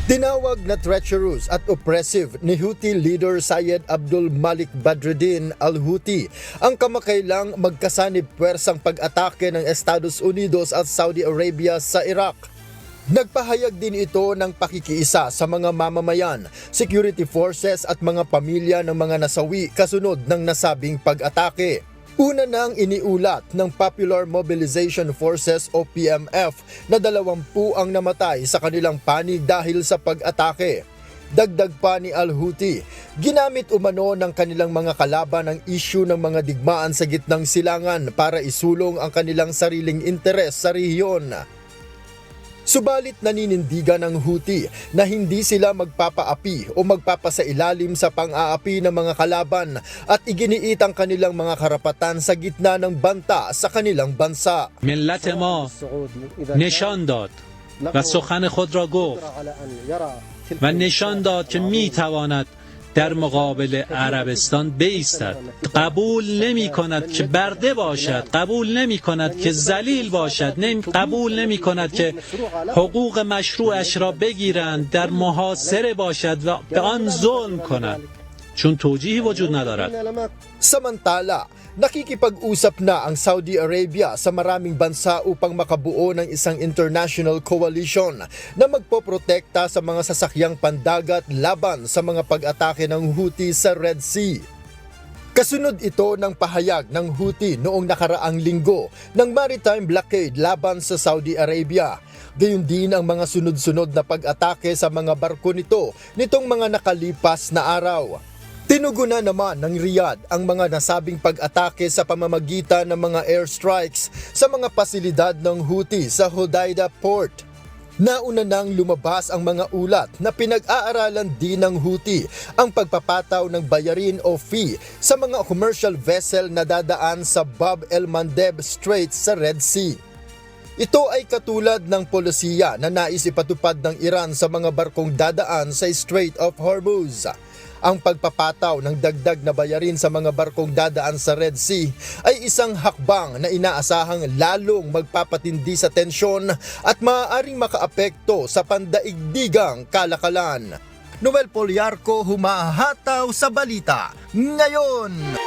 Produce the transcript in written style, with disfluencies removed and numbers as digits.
Tinawag na treacherous at oppressive ni Houthi leader Syed Abdul Malik Badruddin al-Houthi ang kamakailang magkasanib puwersang pag-atake ng Estados Unidos at Saudi Arabia sa Iraq. Nagpahayag din ito ng pakikiisa sa mga mamamayan, security forces at mga pamilya ng mga nasawi kasunod ng nasabing pag-atake. Una nang iniulat ng Popular Mobilization Forces o PMF na 20 ang namatay sa kanilang panig dahil sa pag-atake. Dagdag pa ni al-Houthi, ginamit umano ng kanilang mga kalaban ang issue ng mga digmaan sa gitnang silangan para isulong ang kanilang sariling interes sa rehiyon. Subalit naninindigan ng Houthi na hindi sila magpapaapi o magpapasailalim sa pang-aapi ng mga kalaban at iginiit ang kanilang mga karapatan sa gitna ng banta sa kanilang bansa. ملت ما نشان داد و سخن خود را گفت و نشان داد که میتواند در مقابل عربستان بایستد. قبول نمی کند که برده باشد، قبول نمی کند که ذلیل باشد، قبول نمی کند که حقوق مشروعش را بگیرند، در محاصره باشد و به آن ظلم کند، چون توجیهی وجود ندارد. Samantala, nakikipag-usap na ang Saudi Arabia sa maraming bansa upang makabuo ng isang international coalition na magpoprotekta sa mga sasakyang pandagat laban sa mga pag-atake ng Houthi sa Red Sea. Kasunod ito ng pahayag ng Houthi noong nakaraang linggo ng maritime blockade laban sa Saudi Arabia. Gayon din ang mga sunod-sunod na pag-atake sa mga barko nitong mga nakalipas na araw. Tinugunan naman ng Riyadh ang mga nasabing pag-atake sa pamamagitan ng mga airstrikes sa mga pasilidad ng Houthi sa Hodeidah Port. Nauna nang lumabas ang mga ulat na pinag-aaralan din ng Houthi ang pagpapataw ng bayarin o fee sa mga commercial vessel na dadaan sa Bab el-Mandeb Strait sa Red Sea. Ito ay katulad ng polisiya na nais ipatupad ng Iran sa mga barkong dadaan sa Strait of Hormuz. Ang pagpapataw ng dagdag na bayarin sa mga barkong dadaan sa Red Sea ay isang hakbang na inaasahang lalong magpapatindi sa tensyon at maaaring makaapekto sa pandaigdigang kalakalan. Noel Poliarco, humahataw sa balita ngayon.